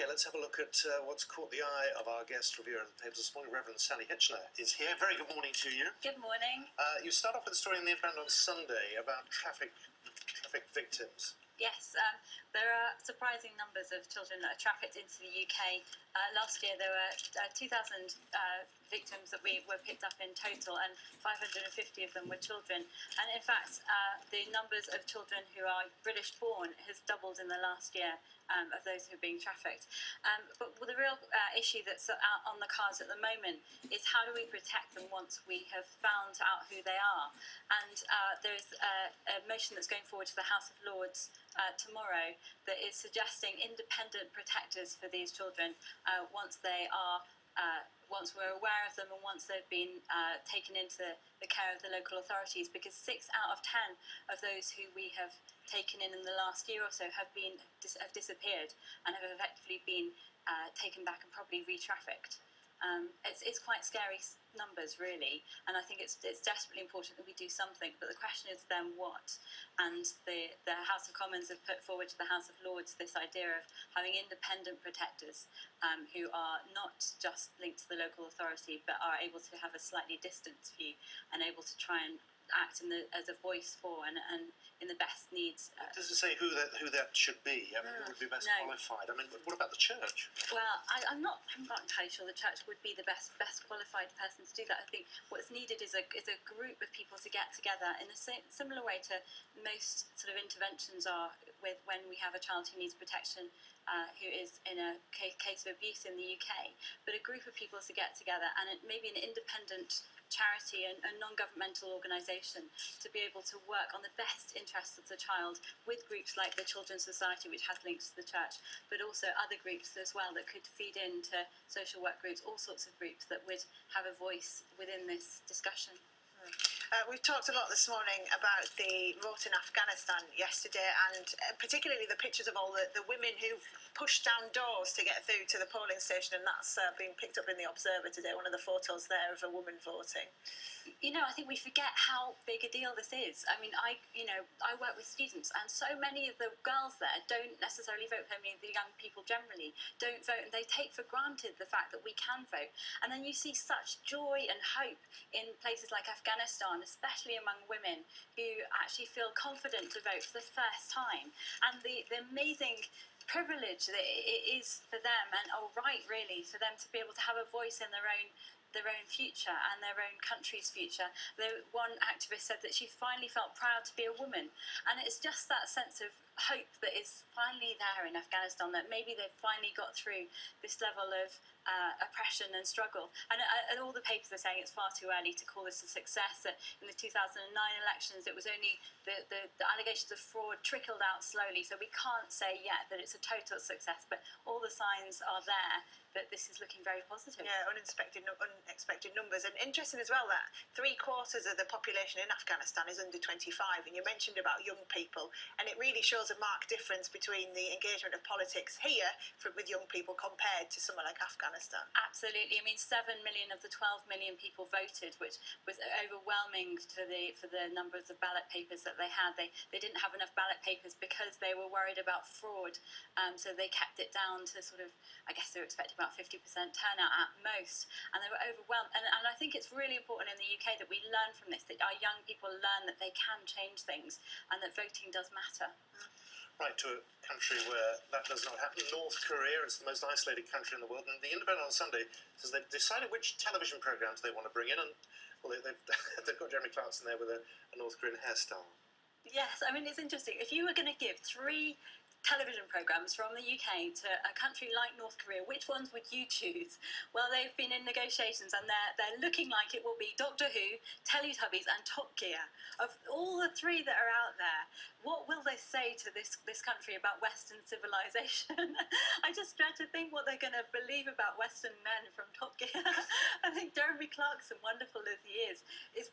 OK, let's have a look at what's caught the eye of our guest reviewer in the papers this morning. Revd Sally Hitchiner is here. Very good morning to you. Good morning. You start off with a story in the Independent on Sunday about traffic victims. Yes, there are surprising numbers of children that are trafficked into the UK. Last year there were 2,000 victims that were picked up in total, and 550 of them were children. And in fact, the numbers of children who are British born has doubled in the last year of those who are being trafficked. But the real issue that's out on the cards at the moment is how do we protect them once we have found out who they are. And there's a motion that's going forward to the House of Lords tomorrow that is suggesting independent protectors for these children once we're aware of them and once they've been taken into the care of the local authorities, because 6 out of 10 of those who we have taken in the last year or so have disappeared and have effectively been taken back and probably re-trafficked. It's quite scary numbers, really, and I think it's desperately important that we do something, but the question is then what? And the House of Commons have put forward to the House of Lords this idea of having independent protectors who are not just linked to the local authority but are able to have a slightly distant view and able to try and act as a voice for and in the best needs. Does it say who that should be? I mean, who would be best qualified? I mean, what about the church? Well, I'm not entirely sure the church would be the best qualified person to do that. I think what's needed is a group of people to get together in a similar way to most sort of interventions are with when we have a child who needs protection who is in a case of abuse in the UK, but a group of people to get together and maybe an independent charity and a non-governmental organisation to be able to work on the best interests of the child with groups like the Children's Society, which has links to the church, but also other groups as well that could feed into social work groups, all sorts of groups that would have a voice within this discussion. We've talked a lot this morning about the vote in Afghanistan yesterday, and particularly the pictures of all the women who pushed down doors to get through to the polling station, and that's been picked up in the Observer today, one of the photos there of a woman voting. You know, I think we forget how big a deal this is. I mean, I work with students, and so many of the girls there don't necessarily vote. I mean, the young people generally don't vote, and they take for granted the fact that we can vote. And then you see such joy and hope in places like Afghanistan, especially among women who actually feel confident to vote for the first time. And the amazing privilege that it is for them, and right really, for them to be able to have a voice in their own future and their own country's future. One activist said that she finally felt proud to be a woman, and it's just that sense of hope that is finally there in Afghanistan, that maybe they've finally got through this level of oppression and struggle. And all the papers are saying it's far too early to call this a success, that in the 2009 elections it was only the allegations of fraud trickled out slowly, so we can't say yet that it's a total success, but all the signs are there that this is looking very positive. Yeah, unexpected numbers. And interesting as well that 3/4 of the population in Afghanistan is under 25, and you mentioned about young people, and it really shows a marked difference between the engagement of politics here with young people compared to somewhere like Afghanistan. Absolutely. I mean, 7 million of the 12 million people voted, which was overwhelming for the numbers of ballot papers that they had. They didn't have enough ballot papers because they were worried about fraud, so they kept it down to sort of, I guess they were expecting about 50% turnout at most, and they were overwhelmed. And I think it's really important in the UK that we learn from this, that our young people learn that they can change things and that voting does matter. Right, to a country where that does not happen. North Korea is the most isolated country in the world, and the Independent on Sunday says they've decided which television programmes they want to bring in, and well, they've got Jeremy Clarkson there with a North Korean hairstyle. Yes, I mean, it's interesting. If you were going to give 3 television programmes from the UK to a country like North Korea, which ones would you choose? Well, they've been in negotiations, and they're looking like it will be Doctor Who, Teletubbies and Top Gear. Of all the 3 that are out there, what will they say to this country about Western civilization? I just dread to think what they're going to believe about Western men from Top Gear. I think Jeremy Clarkson, wonderful as he is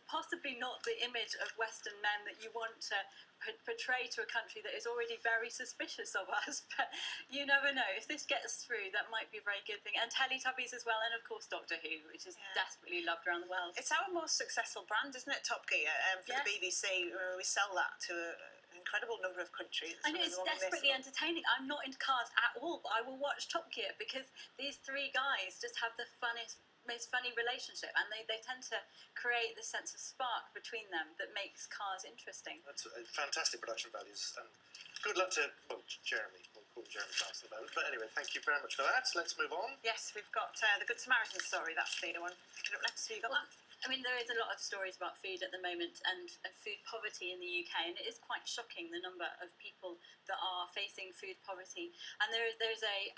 possibly not the image of Western men that you want to portray to a country that is already very suspicious of us, but you never know. If this gets through, that might be a very good thing. And Teletubbies as well, and of course Doctor Who, which is desperately loved around the world. It's our most successful brand, isn't it, Top Gear, for the BBC. We sell that to an incredible number of countries. I know, it's desperately entertaining. I'm not into cars at all, but I will watch Top Gear because these three guys just have the funnest, most funny relationship, and they tend to create this sense of spark between them that makes cars interesting. That's fantastic production values, and good luck to Jeremy. We'll call him Jeremy Clarkson at the moment. But anyway, thank you very much for that. Let's move on. Yes, we've got the Good Samaritan story. That's the one. Picking up next, you got that? I mean, there is a lot of stories about food at the moment and food poverty in the UK, and it is quite shocking the number of people that are facing food poverty. And there's the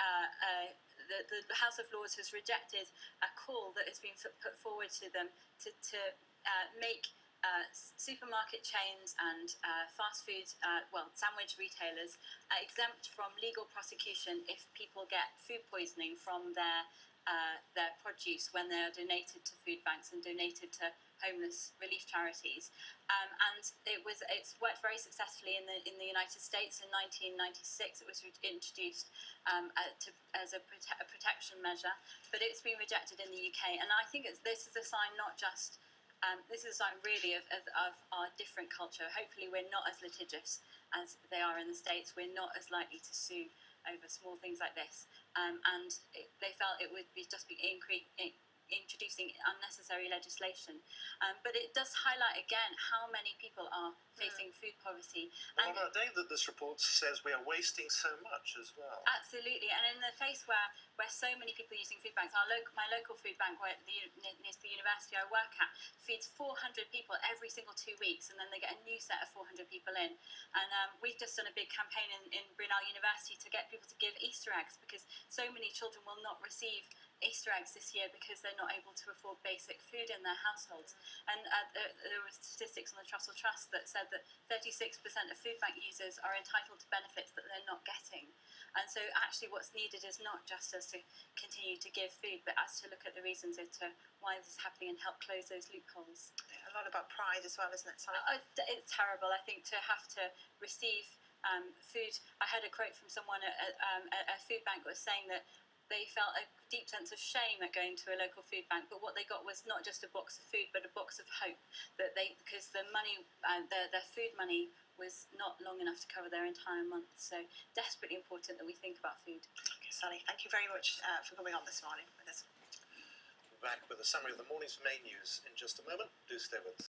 House of Lords has rejected a call that has been put forward to them to make supermarket chains and fast food, sandwich retailers exempt from legal prosecution if people get food poisoning from their produce when they are donated to food banks and donated to homeless relief charities. And it's worked very successfully in the United States. In 1996, it was introduced as a protection measure, but it's been rejected in the UK. And I think this is a sign not just this is a sign really of our different culture. Hopefully we're not as litigious as they are in the States. We're not as likely to sue over small things like this. They felt it would be introducing unnecessary legislation. But it does highlight again how many people are facing food poverty. And on a day that this report says we are wasting so much as well. Absolutely, and in the face where so many people are using food banks, my local food bank near the university I work at feeds 400 people every single 2 weeks, and then they get a new set of 400 people in. And we've just done a big campaign in Brunel University to get people to give Easter eggs, because so many children will not receive Easter eggs this year because they're not able to afford basic food in their households. And there were statistics on the Trussell Trust that said that 36% of food bank users are entitled to benefits that they're not getting. And so actually what's needed is not just us to continue to give food, but us to look at the reasons as to why this is happening and help close those loopholes. Yeah, a lot about pride as well, isn't it, Sally? It's terrible, I think, to have to receive food. I had a quote from someone at a food bank that was saying that they felt a deep sense of shame at going to a local food bank, but what they got was not just a box of food, but a box of hope. Because the money, their food money, was not long enough to cover their entire month. So desperately important that we think about food. Okay, Sally, thank you very much for coming on this morning with us. Back with a summary of the morning's main news in just a moment. Do stay with us.